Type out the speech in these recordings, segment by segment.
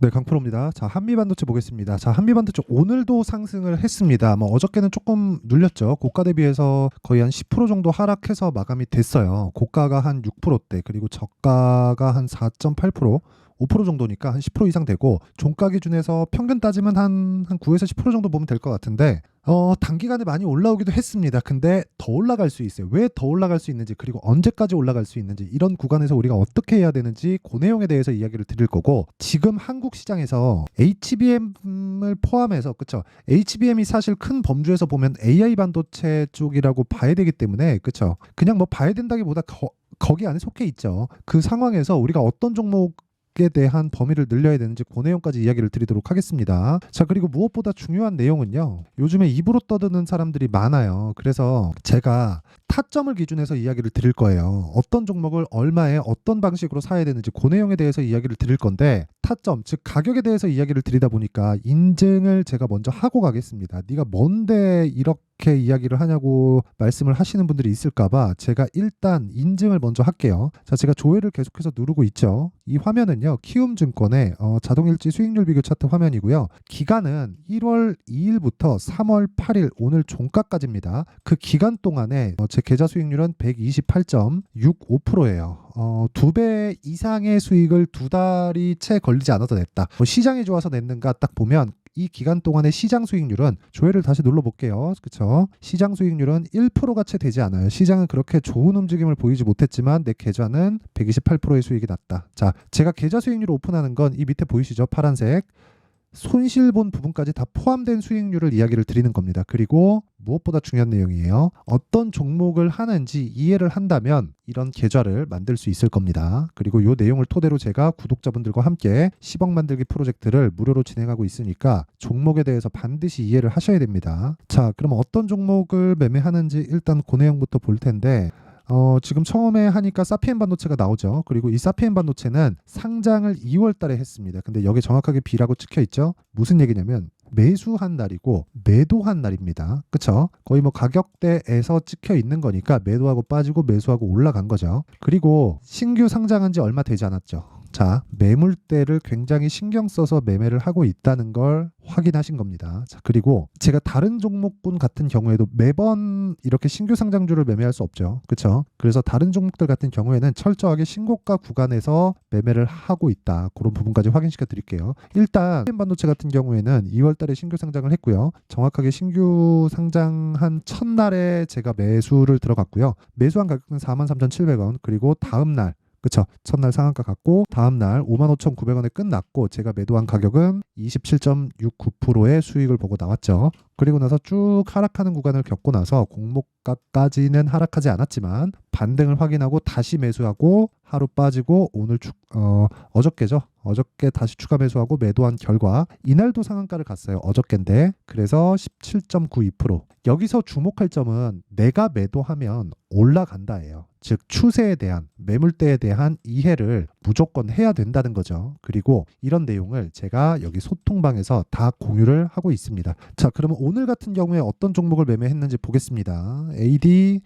네, 강프로입니다. 자, 한미반도체 보겠습니다. 자, 한미반도체 오늘도 상승을 했습니다. 뭐 어저께는 조금 눌렸죠. 고가 대비해서 거의 한 10% 정도 하락해서 마감이 됐어요. 고가가 한 6%대, 그리고 저가가 한 4.8%, 5% 정도니까 한 10% 이상 되고, 종가 기준에서 평균 따지면 한 9에서 10% 정도 보면 될 것 같은데, 단기간에 많이 올라오기도 했습니다. 근데 더 올라갈 수 있어요. 왜 더 올라갈 수 있는지, 그리고 언제까지 올라갈 수 있는지, 이런 구간에서 우리가 어떻게 해야 되는지 그 내용에 대해서 이야기를 드릴 거고, 지금 한국 시장에서 HBM을 포함해서, 그쵸? HBM이 사실 큰 범주에서 보면 AI 반도체 쪽이라고 봐야 되기 때문에, 그쵸? 그냥 뭐 봐야 된다기보다 거기 안에 속해 있죠. 그 상황에서 우리가 어떤 종목에 대한 범위를 늘려야 되는지 그 내용까지 이야기를 드리도록 하겠습니다. 자, 그리고 무엇보다 중요한 내용은요. 요즘에 입으로 떠드는 사람들이 많아요. 그래서 제가 타점을 기준해서 이야기를 드릴 거예요. 어떤 종목을 얼마에 어떤 방식으로 사야 되는지 그 내용에 대해서 이야기를 드릴 건데, 타점, 즉 가격에 대해서 이야기를 드리다 보니까 인증을 제가 먼저 하고 가겠습니다. 네가 뭔데 이렇게 이야기를 하냐고 말씀을 하시는 분들이 있을까봐 제가 일단 인증을 먼저 할게요. 자, 제가 조회를 계속해서 누르고 있죠. 이 화면은요, 키움증권의 자동일지 수익률 비교 차트 화면이고요. 기간은 1월 2일부터 3월 8일 오늘 종가까지입니다. 그 기간 동안에 제 계좌 수익률은 128.65%예요. 2배 이상의 수익을 2달이 채 걸리지 않아도 냈다. 시장이 좋아서 냈는가 딱 보면 이 기간 동안의 시장 수익률은, 조회를 다시 눌러볼게요. 그쵸? 시장 수익률은 1%가 채 되지 않아요. 시장은 그렇게 좋은 움직임을 보이지 못했지만 내 계좌는 128%의 수익이 났다. 자, 제가 계좌 수익률을 오픈하는 건 이 밑에 보이시죠? 파란색. 손실본 부분까지 다 포함된 수익률을 이야기를 드리는 겁니다. 그리고 무엇보다 중요한 내용이에요. 어떤 종목을 하는지 이해를 한다면 이런 계좌를 만들 수 있을 겁니다. 그리고 이 내용을 토대로 제가 구독자분들과 함께 10억 만들기 프로젝트를 무료로 진행하고 있으니까 종목에 대해서 반드시 이해를 하셔야 됩니다. 자, 그럼 어떤 종목을 매매하는지 일단 그 내용부터 볼 텐데, 지금 처음에 하니까 사피엔 반도체가 나오죠. 그리고 이 사피엔 반도체는 상장을 2월 달에 했습니다. 근데 여기 정확하게 B라고 찍혀 있죠. 무슨 얘기냐면 매수한 날이고 매도한 날입니다. 그쵸? 거의 뭐 가격대에서 찍혀 있는 거니까 매도하고 빠지고 매수하고 올라간 거죠. 그리고 신규 상장한 지 얼마 되지 않았죠. 자, 매물대를 굉장히 신경 써서 매매를 하고 있다는 걸 확인하신 겁니다. 자, 그리고 제가 다른 종목군 같은 경우에도 매번 이렇게 신규 상장주를 매매할 수 없죠. 그렇죠? 그래서 다른 종목들 같은 경우에는 철저하게 신고가 구간에서 매매를 하고 있다. 그런 부분까지 확인시켜 드릴게요. 일단 반도체 같은 경우에는 2월 달에 신규 상장을 했고요. 정확하게 신규 상장한 첫날에 제가 매수를 들어갔고요. 매수한 가격은 43,700원. 그리고 다음 날, 그쵸? 첫날 상한가 갔고 다음날 55,900원에 끝났고, 제가 매도한 가격은 27.69%의 수익을 보고 나왔죠. 그리고 나서 쭉 하락하는 구간을 겪고 나서 공모가까지는 하락하지 않았지만 반등을 확인하고 다시 매수하고 하루 빠지고 오늘 어저께죠. 어저께 다시 추가 매수하고 매도한 결과 이날도 상한가를 갔어요. 어저께인데. 그래서 17.92%. 여기서 주목할 점은 내가 매도하면 올라간다예요. 즉 추세에 대한, 매물대에 대한 이해를 무조건 해야 된다는 거죠. 그리고 이런 내용을 제가 여기 소통방에서 다 공유를 하고 있습니다. 자, 그러면 오늘 같은 경우에 어떤 종목을 매매했는지 보겠습니다. AD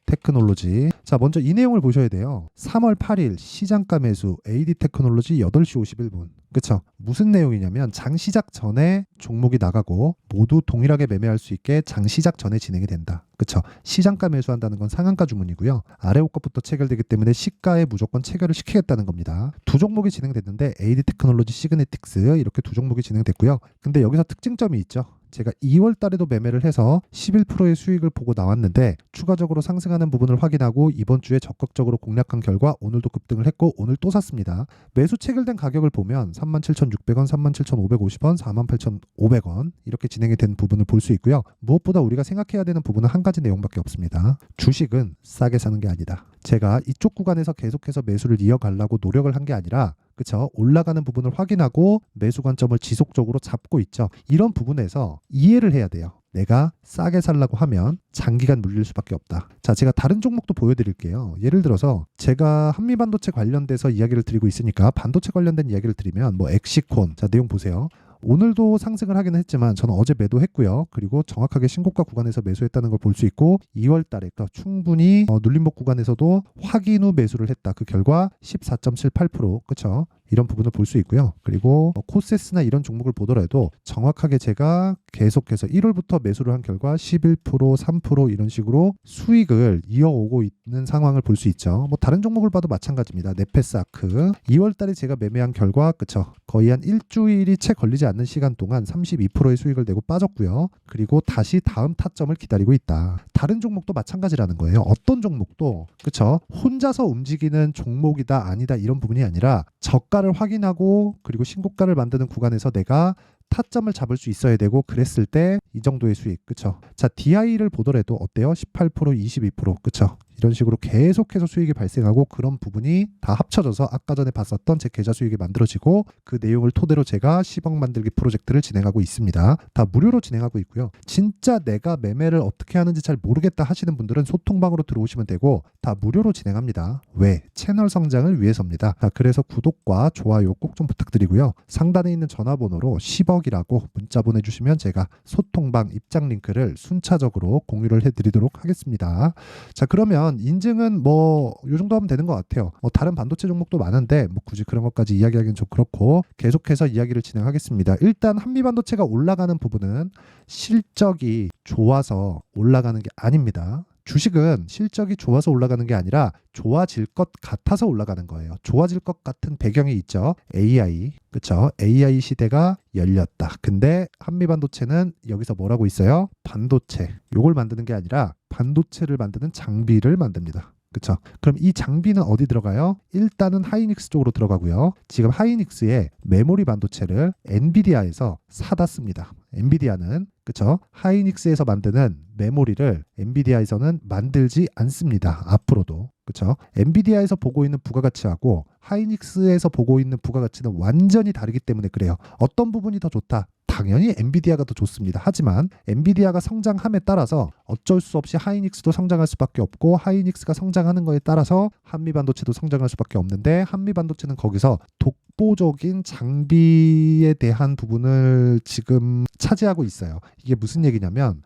테크놀로지. 자, 먼저 이 내용을 보셔야 돼요. 3월 8일 시장가 매수 AD 테크놀로지 8시 51분. 그쵸? 무슨 내용이냐면 장 시작 전에 종목이 나가고 모두 동일하게 매매할 수 있게 장 시작 전에 진행이 된다. 그쵸? 시장가 매수한다는 건 상한가 주문이고요. 아래 옷값부터 체결되기 때문에 시가에 무조건 체결을 시키겠다는 겁니다. 두 종목이 진행됐는데 AD 테크놀로지, 시그네틱스 이렇게 두 종목이 진행됐고요. 근데 여기서 특징점이 있죠. 제가 2월 달에도 매매를 해서 11%의 수익을 보고 나왔는데 추가적으로 상승하는 부분을 확인하고 이번 주에 적극적으로 공략한 결과 오늘도 급등을 했고 오늘 또 샀습니다. 매수 체결된 가격을 보면 37,600원, 37,550원, 48,500원 이렇게 진행이 된 부분을 볼 수 있고요. 무엇보다 우리가 생각해야 되는 부분은 한 가지 내용밖에 없습니다. 주식은 싸게 사는 게 아니다. 제가 이쪽 구간에서 계속해서 매수를 이어가려고 노력을 한 게 아니라, 그쵸? 올라가는 부분을 확인하고 매수 관점을 지속적으로 잡고 있죠. 이런 부분에서 이해를 해야 돼요. 내가 싸게 살라고 하면 장기간 물릴 수밖에 없다. 자, 제가 다른 종목도 보여드릴게요. 예를 들어서 제가 한미반도체 관련돼서 이야기를 드리고 있으니까 반도체 관련된 이야기를 드리면 뭐 엑시콘, 자 내용 보세요. 오늘도 상승을 하기는 했지만 저는 어제 매도했고요. 그리고 정확하게 신고가 구간에서 매수했다는 걸 볼 수 있고 2월 달에 충분히 눌림목 구간에서도 확인 후 매수를 했다. 그 결과 14.78%, 그쵸? 이런 부분을 볼 수 있고요. 그리고 코세스나 이런 종목을 보더라도 정확하게 제가 계속해서 1월부터 매수를 한 결과 11%, 3% 이런 식으로 수익을 이어오고 있는 상황을 볼 수 있죠. 뭐 다른 종목을 봐도 마찬가지입니다. 네페스아크 2월 달에 제가 매매한 결과 그쵸? 거의 한 일주일이 채 걸리지 않는 시간 동안 32%의 수익을 내고 빠졌고요. 그리고 다시 다음 타점을 기다리고 있다. 다른 종목도 마찬가지라는 거예요. 어떤 종목도 그쵸? 혼자서 움직이는 종목이다 아니다 이런 부분이 아니라 저가를 확인하고 그리고 신고가를 만드는 구간에서 내가 타점을 잡을 수 있어야 되고 그랬을 때 이 정도의 수익 그쵸? 자 DI를 보더라도 어때요? 18%, 22% 그쵸? 이런 식으로 계속해서 수익이 발생하고 그런 부분이 다 합쳐져서 아까 전에 봤었던 제 계좌 수익이 만들어지고 그 내용을 토대로 제가 10억 만들기 프로젝트를 진행하고 있습니다. 다 무료로 진행하고 있고요. 진짜 내가 매매를 어떻게 하는지 잘 모르겠다 하시는 분들은 소통방으로 들어오시면 되고 다 무료로 진행합니다. 왜? 채널 성장을 위해서입니다. 자, 그래서 구독과 좋아요 꼭 좀 부탁드리고요. 상단에 있는 전화번호로 10억이라고 문자 보내주시면 제가 소통방 입장 링크를 순차적으로 공유를 해드리도록 하겠습니다. 자 그러면 인증은 뭐 이 정도 하면 되는 것 같아요. 뭐 다른 반도체 종목도 많은데 뭐 굳이 그런 것까지 이야기하기는 좀 그렇고 계속해서 이야기를 진행하겠습니다. 일단 한미반도체가 올라가는 부분은 실적이 좋아서 올라가는 게 아닙니다. 주식은 실적이 좋아서 올라가는 게 아니라 좋아질 것 같아서 올라가는 거예요. 좋아질 것 같은 배경이 있죠. AI, 그쵸? AI 시대가 열렸다. 근데 한미반도체는 여기서 뭐라고 있어요? 반도체. 요걸 만드는 게 아니라 반도체를 만드는 장비를 만듭니다. 그쵸? 그럼 이 장비는 어디 들어가요? 일단은 하이닉스 쪽으로 들어가고요. 지금 하이닉스의 메모리 반도체를 엔비디아에서 사다 씁니다. 엔비디아는 그쵸? 하이닉스에서 만드는 메모리를 엔비디아에서는 만들지 않습니다. 앞으로도. 그쵸? 엔비디아에서 보고 있는 부가가치하고 하이닉스에서 보고 있는 부가가치는 완전히 다르기 때문에 그래요. 어떤 부분이 더 좋다? 당연히 엔비디아가 더 좋습니다. 하지만 엔비디아가 성장함에 따라서 어쩔 수 없이 하이닉스도 성장할 수밖에 없고 하이닉스가 성장하는 거에 따라서 한미반도체도 성장할 수밖에 없는데 한미반도체는 거기서 독보적인 장비에 대한 부분을 지금 차지하고 있어요. 이게 무슨 얘기냐면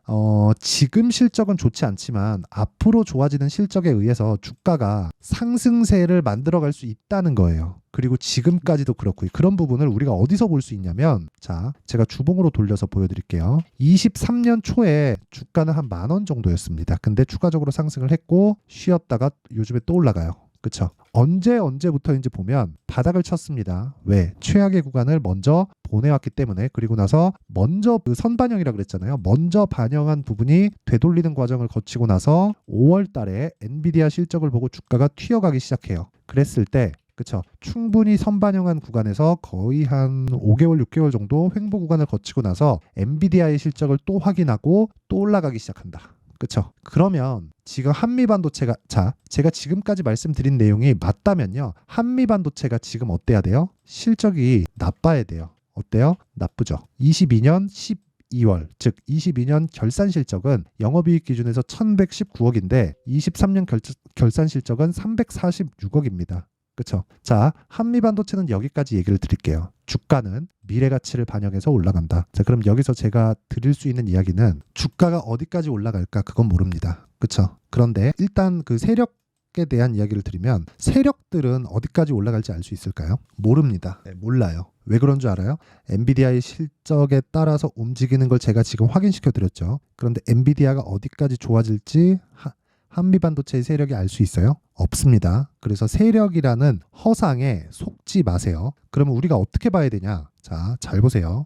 지금 실적은 좋지 않지만 앞으로 좋아지는 실적에 의해서 주가가 상승세를 만들어갈 수 있다는 거예요. 그리고 지금까지도 그렇고 그런 부분을 우리가 어디서 볼 수 있냐면 자 제가 주봉으로 돌려서 보여드릴게요. 23년 초에 주가는 한 10,000원 정도였습니다. 근데 추가적으로 상승을 했고 쉬었다가 요즘에 또 올라가요. 그쵸? 언제부터인지 보면 바닥을 쳤습니다. 왜? 최악의 구간을 먼저 보내왔기 때문에 그리고 나서 먼저 그 선반영이라 그랬잖아요. 먼저 반영한 부분이 되돌리는 과정을 거치고 나서 5월 달에 엔비디아 실적을 보고 주가가 튀어가기 시작해요. 그랬을 때 그쵸. 충분히 선반영한 구간에서 거의 한 5개월, 6개월 정도 횡보 구간을 거치고 나서 엔비디아의 실적을 또 확인하고 또 올라가기 시작한다. 그쵸. 그러면 지금 한미반도체가 제가 지금까지 말씀드린 내용이 맞다면요. 한미반도체가 지금 어때야 돼요? 실적이 나빠야 돼요. 어때요? 나쁘죠. 22년 12월, 즉 22년 결산 실적은 영업이익 기준에서 1,119억인데 23년 결산 실적은 346억입니다. 그쵸? 자, 한미반도체는 여기까지 얘기를 드릴게요. 주가는 미래 가치를 반영해서 올라간다. 자, 그럼 여기서 제가 드릴 수 있는 이야기는 주가가 어디까지 올라갈까? 그건 모릅니다. 그쵸? 그런데 일단 그 세력에 대한 이야기를 드리면 세력들은 어디까지 올라갈지 알 수 있을까요? 모릅니다. 네, 몰라요. 왜 그런 줄 알아요? 엔비디아의 실적에 따라서 움직이는 걸 제가 지금 확인시켜 드렸죠. 그런데 엔비디아가 어디까지 좋아질지 한미반도체의 세력이 알 수 있어요? 없습니다. 그래서 세력이라는 허상에 속지 마세요. 그러면 우리가 어떻게 봐야 되냐? 자, 잘 보세요.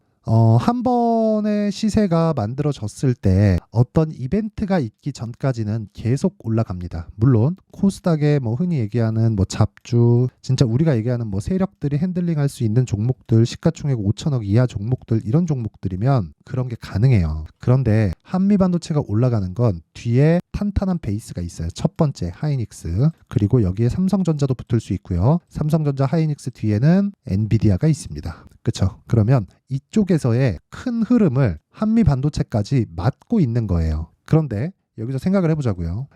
한 번의 시세가 만들어졌을 때 어떤 이벤트가 있기 전까지는 계속 올라갑니다. 물론 코스닥에 뭐 흔히 얘기하는 뭐 잡주, 진짜 우리가 얘기하는 뭐 세력들이 핸들링할 수 있는 종목들, 시가총액 5천억 이하 종목들 이런 종목들이면 그런 게 가능해요. 그런데 한미반도체가 올라가는 건 뒤에 탄탄한 베이스가 있어요. 첫 번째 하이닉스, 그리고 여기에 삼성전자도 붙을 수 있고요. 삼성전자 하이닉스 뒤에는 엔비디아가 있습니다. 그렇죠? 그러면 이쪽에서의 큰 흐름을 한미반도체까지 맡고 있는 거예요. 그런데 여기서 생각을 해보자고요.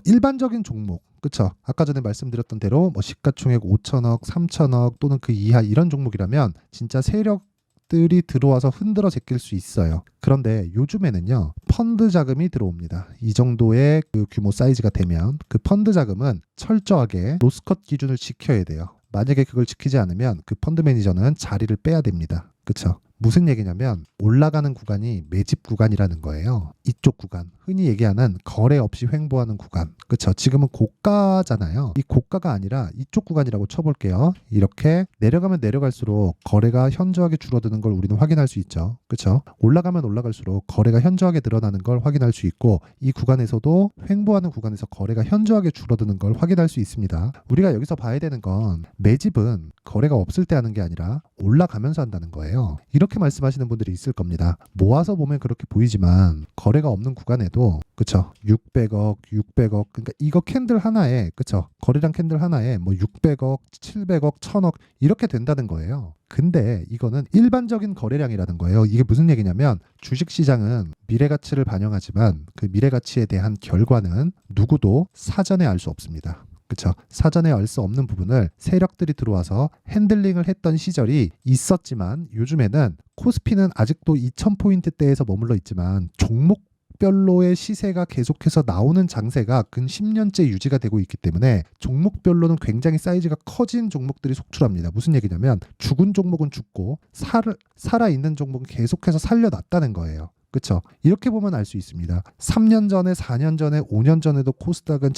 일반적인 종목, 그쵸? 아까 전에 말씀드렸던 대로 뭐 시가총액 5천억, 3천억 또는 그 이하 이런 종목이라면 진짜 세력들이 들어와서 흔들어 제낄 수 있어요. 그런데 요즘에는요, 펀드 자금이 들어옵니다. 이 정도의 그 규모 사이즈가 되면 그 펀드 자금은 철저하게 로스컷 기준을 지켜야 돼요. 만약에 그걸 지키지 않으면 그 펀드 매니저는 자리를 빼야 됩니다. 그쵸? 무슨 얘기냐면 올라가는 구간이 매집 구간이라는 거예요. 이쪽 구간, 흔히 얘기하는 거래 없이 횡보하는 구간. 그쵸? 지금은 고가잖아요. 이 고가가 아니라 이쪽 구간이라고 쳐볼게요. 이렇게 내려가면 내려갈수록 거래가 현저하게 줄어드는 걸 우리는 확인할 수 있죠. 그쵸? 올라가면 올라갈수록 거래가 현저하게 늘어나는 걸 확인할 수 있고, 이 구간에서도 횡보하는 구간에서 거래가 현저하게 줄어드는 걸 확인할 수 있습니다. 우리가 여기서 봐야 되는 건 매집은 거래가 없을 때 하는 게 아니라 올라가면서 한다는 거예요. 이렇게 말씀하시는 분들이 있을 겁니다. 모아서 보면 그렇게 보이지만 거래가 없는 구간에도, 그쵸, 600억 그러니까 이거 캔들 하나에, 그쵸, 거래량 캔들 하나에 뭐 600억 700억 1000억 이렇게 된다는 거예요. 근데 이거는 일반적인 거래량이라는 거예요. 이게 무슨 얘기냐면 주식시장은 미래가치를 반영하지만 그 미래가치에 대한 결과는 누구도 사전에 알 수 없습니다. 그쵸? 사전에 알 수 없는 부분을 세력들이 들어와서 핸들링을 했던 시절이 있었지만, 요즘에는 코스피는 아직도 2000포인트대에서 머물러 있지만 종목별로의 시세가 계속해서 나오는 장세가 근 10년째 유지가 되고 있기 때문에 종목별로는 굉장히 사이즈가 커진 종목들이 속출합니다. 무슨 얘기냐면 죽은 종목은 죽고 살아있는 종목은 계속해서 살려놨다는 거예요. 그렇죠? 이렇게 보면 알 수 있습니다. 3년 전에, 4년 전에, 5년 전에도 코스닥은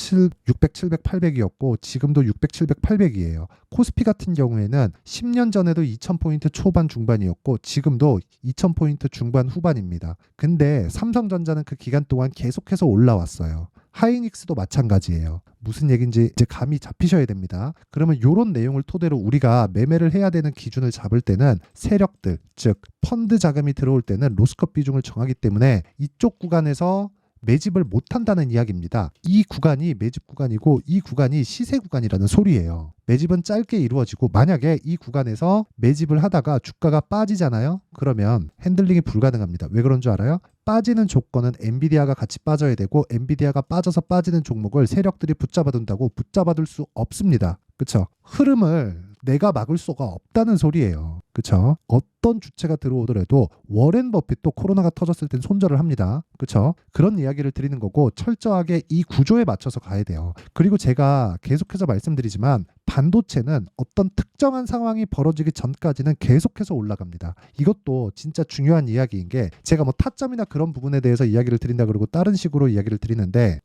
600, 700, 800이었고 지금도 600, 700, 800이에요. 코스피 같은 경우에는 10년 전에도 2000포인트 초반 중반이었고 지금도 2000포인트 중반 후반입니다. 근데 삼성전자는 그 기간 동안 계속해서 올라왔어요. 하이닉스도 마찬가지예요. 무슨 얘기인지 이제 감이 잡히셔야 됩니다. 그러면 이런 내용을 토대로 우리가 매매를 해야 되는 기준을 잡을 때는 세력들, 즉 펀드 자금이 들어올 때는 로스컷 비중을 정하기 때문에 이쪽 구간에서 매집을 못한다는 이야기입니다. 이 구간이 매집 구간이고 이 구간이 시세 구간이라는 소리예요. 매집은 짧게 이루어지고 만약에 이 구간에서 매집을 하다가 주가가 빠지잖아요. 그러면 핸들링이 불가능합니다. 왜 그런 줄 알아요? 빠지는 조건은 엔비디아가 같이 빠져야 되고 엔비디아가 빠져서 빠지는 종목을 세력들이 붙잡아둔다고 붙잡아둘 수 없습니다. 그쵸? 흐름을 내가 막을 수가 없다는 소리예요. 그쵸? 어떤 주체가 들어오더라도 워렌 버핏도 코로나가 터졌을 땐 손절을 합니다. 그쵸? 그런 이야기를 드리는 거고 철저하게 이 구조에 맞춰서 가야 돼요. 그리고 제가 계속해서 말씀드리지만 반도체는 어떤 특정한 상황이 벌어지기 전까지는 계속해서 올라갑니다. 이것도 진짜 중요한 이야기인 게 제가 뭐 타점이나 그런 부분에 대해서 이야기를 드린다 그러고 다른 식으로 이야기를 드리는데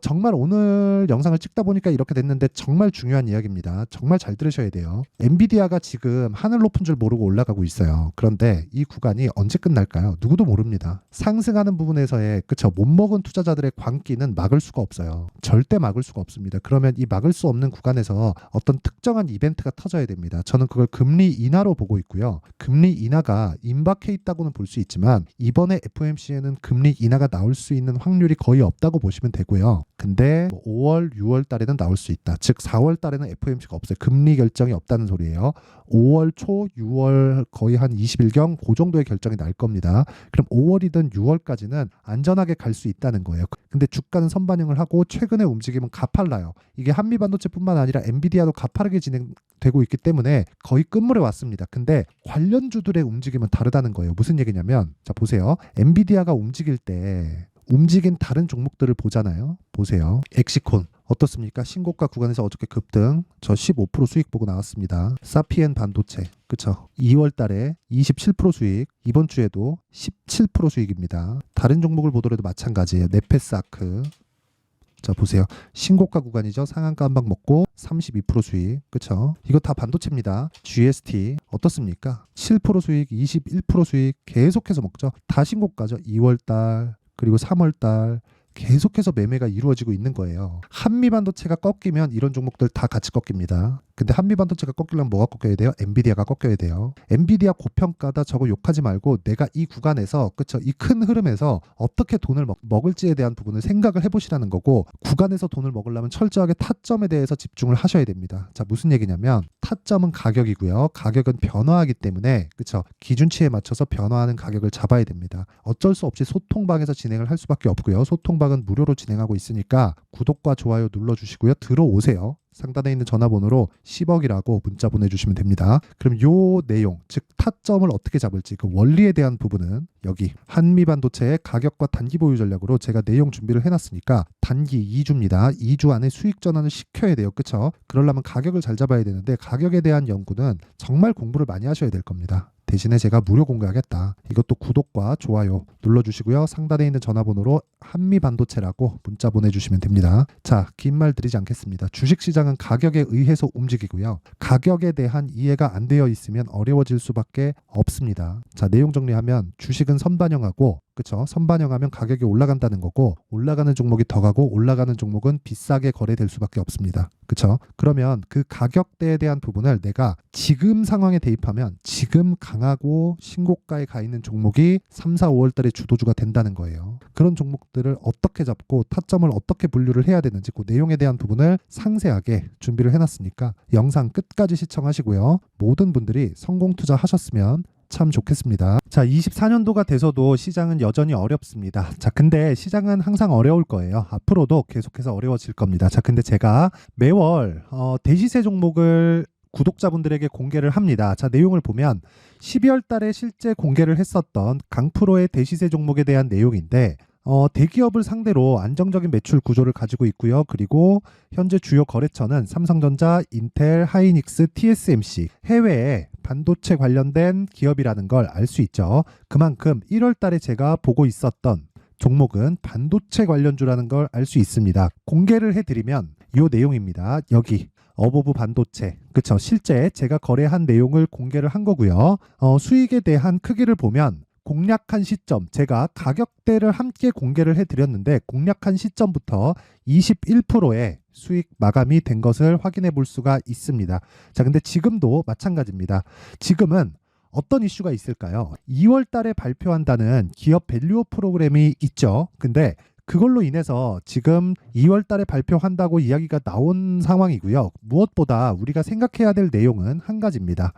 정말 오늘 영상을 찍다 보니까 이렇게 됐는데 정말 중요한 이야기입니다. 정말 잘 들으셔야 돼요. 엔비디아가 지금 하늘 높은 줄 모르고 올라가고 있어요. 그런데 이 구간이 언제 끝날까요? 누구도 모릅니다. 상승하는 부분에서의 못 먹은 투자자들의 광기는 막을 수가 없어요. 절대 막을 수가 없습니다. 그러면 이 막을 수 없는 구간에서 어떤 특정한 이벤트가 터져야 됩니다. 저는 그걸 금리 인하로 보고 있고요. 금리 인하가 임박해 있다고는 볼 수 있지만 이번에 FOMC에는 금리 인하가 나올 수 있는 확률이 거의 없다고 보시면 되고요. 근데 5월, 6월 달에는 나올 수 있다. 즉 4월 달에는 FOMC가 없어요. 금리 결정이 없다는 소리예요. 5월 초, 6월 거의 한 20일경 그 정도의 결정이 날 겁니다. 그럼 5월이든 6월까지는 안전하게 갈 수 있다는 거예요. 근데 주가는 선반영을 하고 최근에 움직임은 가팔라요. 이게 한미반도체뿐만 아니라 엔비디아도 가파르게 진행되고 있기 때문에 거의 끝물에 왔습니다. 근데 관련주들의 움직임은 다르다는 거예요. 무슨 얘기냐면 자 보세요. 엔비디아가 움직일 때 움직인 다른 종목들을 보잖아요. 보세요. 엑시콘 어떻습니까? 신고가 구간에서 어저께 급등. 저 15% 수익 보고 나왔습니다. 사피엔 반도체. 그쵸? 2월 달에 27% 수익. 이번 주에도 17% 수익입니다. 다른 종목을 보더라도 마찬가지예요. 네페스아크. 자 보세요. 신고가 구간이죠. 상한가 한 방 먹고 32% 수익. 그쵸? 이거 다 반도체입니다. GST 어떻습니까? 7% 수익, 21% 수익 계속해서 먹죠. 다 신고가죠. 2월달 그리고 3월달 계속해서 매매가 이루어지고 있는 거예요. 한미반도체가 꺾이면 이런 종목들 다 같이 꺾입니다. 근데 한미반도체가 꺾이려면 뭐가 꺾여야 돼요? 엔비디아가 꺾여야 돼요. 엔비디아 고평가다 저거 욕하지 말고 내가 이 구간에서 그쵸? 이 큰 흐름에서 어떻게 돈을 먹을지에 대한 부분을 생각을 해보시라는 거고 구간에서 돈을 먹으려면 철저하게 타점에 대해서 집중을 하셔야 됩니다. 자 무슨 얘기냐면 타점은 가격이고요. 가격은 변화하기 때문에 그쵸? 기준치에 맞춰서 변화하는 가격을 잡아야 됩니다. 어쩔 수 없이 소통방에서 진행을 할 수밖에 없고요. 소통방은 무료로 진행하고 있으니까 구독과 좋아요 눌러주시고요. 들어오세요. 상단에 있는 전화번호로 10억이라고 문자 보내주시면 됩니다. 그럼 요 내용, 즉 타점을 어떻게 잡을지 그 원리에 대한 부분은 여기 한미반도체의 가격과 단기 보유 전략으로 제가 내용 준비를 해놨으니까 단기 2주입니다. 2주 안에 수익 전환을 시켜야 돼요. 그쵸? 그러려면 가격을 잘 잡아야 되는데 가격에 대한 연구는 정말 공부를 많이 하셔야 될 겁니다. 대신에 제가 무료 공개하겠다. 이것도 구독과 좋아요 눌러주시고요. 상단에 있는 전화번호로 한미반도체라고 문자 보내주시면 됩니다. 자, 긴 말 드리지 않겠습니다. 주식시장은 가격에 의해서 움직이고요. 가격에 대한 이해가 안 되어 있으면 어려워질 수밖에 없습니다. 자, 내용 정리하면 주식은 선반영하고 그쵸? 선반영하면 가격이 올라간다는 거고 올라가는 종목이 더 가고 올라가는 종목은 비싸게 거래될 수밖에 없습니다. 그쵸? 그러면 그 가격대에 대한 부분을 내가 지금 상황에 대입하면 지금 강하고 신고가에 가 있는 종목이 3, 4, 5월 달에 주도주가 된다는 거예요. 그런 종목들을 어떻게 잡고 타점을 어떻게 분류를 해야 되는지 그 내용에 대한 부분을 상세하게 준비를 해놨으니까 영상 끝까지 시청하시고요. 모든 분들이 성공 투자하셨으면 참 좋겠습니다. 자, 24년도가 돼서도 시장은 여전히 어렵습니다. 자, 근데 시장은 항상 어려울 거예요. 앞으로도 계속해서 어려워질 겁니다. 자, 근데 제가 매월 대시세 종목을 구독자분들에게 공개를 합니다. 자, 내용을 보면 12월 달에 실제 공개를 했었던 강프로의 대시세 종목에 대한 내용인데 대기업을 상대로 안정적인 매출 구조를 가지고 있고요. 그리고 현재 주요 거래처는 삼성전자, 인텔, 하이닉스, TSMC, 해외에 반도체 관련된 기업이라는 걸 알 수 있죠. 그만큼 1월 달에 제가 보고 있었던 종목은 반도체 관련주라는 걸 알 수 있습니다. 공개를 해드리면 이 내용입니다. 여기 어버브 반도체, 그쵸? 실제 제가 거래한 내용을 공개를 한 거고요. 수익에 대한 크기를 보면 공략한 시점, 제가 가격대를 함께 공개를 해드렸는데 공략한 시점부터 21%의 수익 마감이 된 것을 확인해 볼 수가 있습니다. 자, 근데 지금도 마찬가지입니다. 지금은 어떤 이슈가 있을까요? 2월 달에 발표한다는 기업 밸류업 프로그램이 있죠. 근데 그걸로 인해서 지금 2월 달에 발표한다고 이야기가 나온 상황이고요. 무엇보다 우리가 생각해야 될 내용은 한 가지입니다.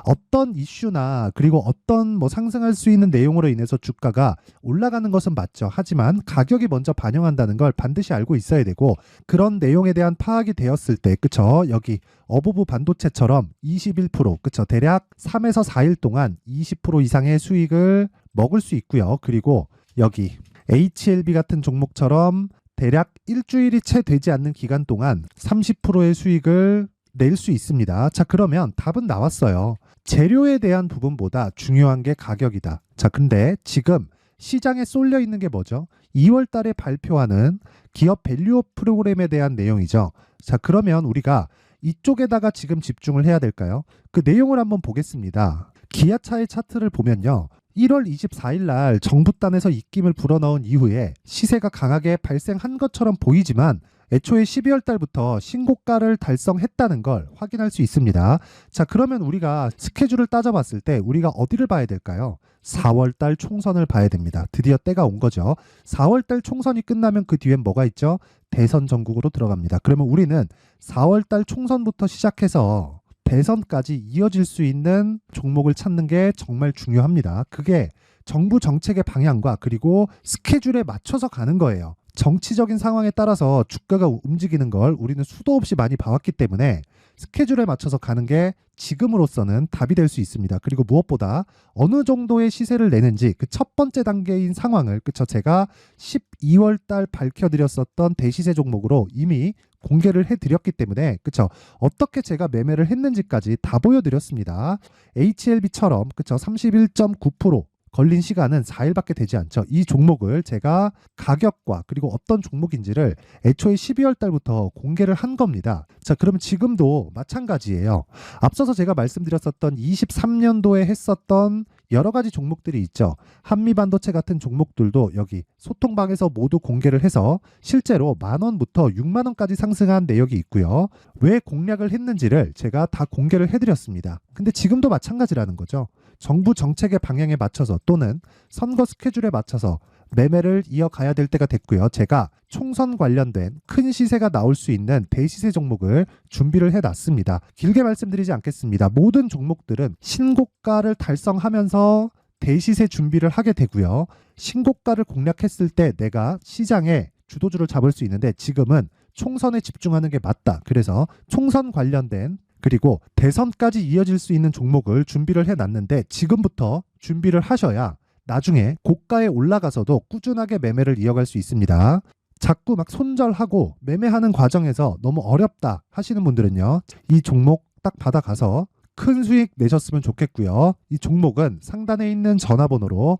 어떤 이슈나 그리고 어떤 상승할 수 있는 내용으로 인해서 주가가 올라가는 것은 맞죠. 하지만 가격이 먼저 반영한다는 걸 반드시 알고 있어야 되고 그런 내용에 대한 파악이 되었을 때 그쵸? 여기 어버브 반도체처럼 21% 그쵸? 대략 3에서 4일 동안 20% 이상의 수익을 먹을 수 있고요. 그리고 여기 HLB 같은 종목처럼 대략 일주일이 채 되지 않는 기간 동안 30%의 수익을 낼 수 있습니다. 자, 그러면 답은 나왔어요. 재료에 대한 부분보다 중요한 게 가격이다. 자, 근데 지금 시장에 쏠려 있는 게 뭐죠? 2월 달에 발표하는 기업 밸류업 프로그램에 대한 내용이죠. 자, 그러면 우리가 이쪽에다가 지금 집중을 해야 될까요? 그 내용을 한번 보겠습니다. 기아차의 차트를 보면요. 1월 24일 날 정부단에서 입김을 불어넣은 이후에 시세가 강하게 발생한 것처럼 보이지만 애초에 12월 달부터 신고가를 달성했다는 걸 확인할 수 있습니다. 자, 그러면 우리가 스케줄을 따져봤을 때 우리가 어디를 봐야 될까요? 4월 달 총선을 봐야 됩니다. 드디어 때가 온 거죠. 4월 달 총선이 끝나면 그 뒤엔 뭐가 있죠? 대선 전국으로 들어갑니다. 그러면 우리는 4월 달 총선부터 시작해서 대선까지 이어질 수 있는 종목을 찾는 게 정말 중요합니다. 그게 정부 정책의 방향과 그리고 스케줄에 맞춰서 가는 거예요. 정치적인 상황에 따라서 주가가 움직이는 걸 우리는 수도 없이 많이 봐왔기 때문에 스케줄에 맞춰서 가는 게 지금으로서는 답이 될 수 있습니다. 그리고 무엇보다 어느 정도의 시세를 내는지 그 첫 번째 단계인 상황을 그쵸? 제가 12월 달 밝혀드렸었던 대시세 종목으로 이미 공개를 해드렸기 때문에 그쵸? 어떻게 제가 매매를 했는지까지 다 보여드렸습니다. HLB처럼 그쵸? 31.9% 걸린 시간은 4일밖에 되지 않죠. 이 종목을 제가 가격과 그리고 어떤 종목인지를 애초에 12월 달부터 공개를 한 겁니다. 자, 그러면 지금도 마찬가지예요. 앞서서 제가 말씀드렸었던 23년도에 했었던 여러 가지 종목들이 있죠. 한미반도체 같은 종목들도 여기 소통방에서 모두 공개를 해서 실제로 10,000원부터 60,000원까지 상승한 내역이 있고요. 왜 공략을 했는지를 제가 다 공개를 해드렸습니다. 근데 지금도 마찬가지라는 거죠. 정부 정책의 방향에 맞춰서 또는 선거 스케줄에 맞춰서 매매를 이어가야 될 때가 됐고요. 제가 총선 관련된 큰 시세가 나올 수 있는 대시세 종목을 준비를 해놨습니다. 길게 말씀드리지 않겠습니다. 모든 종목들은 신고가를 달성하면서 대시세 준비를 하게 되고요. 신고가를 공략했을 때 내가 시장에 주도주를 잡을 수 있는데 지금은 총선에 집중하는 게 맞다. 그래서 총선 관련된 그리고 대선까지 이어질 수 있는 종목을 준비를 해놨는데 지금부터 준비를 하셔야 나중에 고가에 올라가서도 꾸준하게 매매를 이어갈 수 있습니다. 자꾸 막 손절하고 매매하는 과정에서 너무 어렵다 하시는 분들은요. 이 종목 딱 받아가서 큰 수익 내셨으면 좋겠고요. 이 종목은 상단에 있는 전화번호로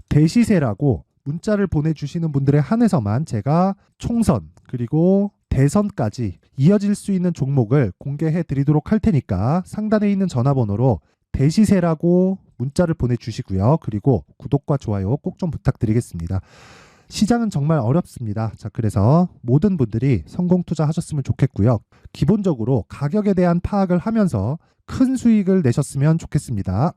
대시세라고 문자를 보내주시는 분들에 한해서만 제가 총선 그리고 대선까지 이어질 수 있는 종목을 공개해 드리도록 할 테니까 상단에 있는 전화번호로 대시세라고 문자를 보내주시고요. 그리고 구독과 좋아요 꼭 좀 부탁드리겠습니다. 시장은 정말 어렵습니다. 자, 그래서 모든 분들이 성공 투자하셨으면 좋겠고요. 기본적으로 가격에 대한 파악을 하면서 큰 수익을 내셨으면 좋겠습니다.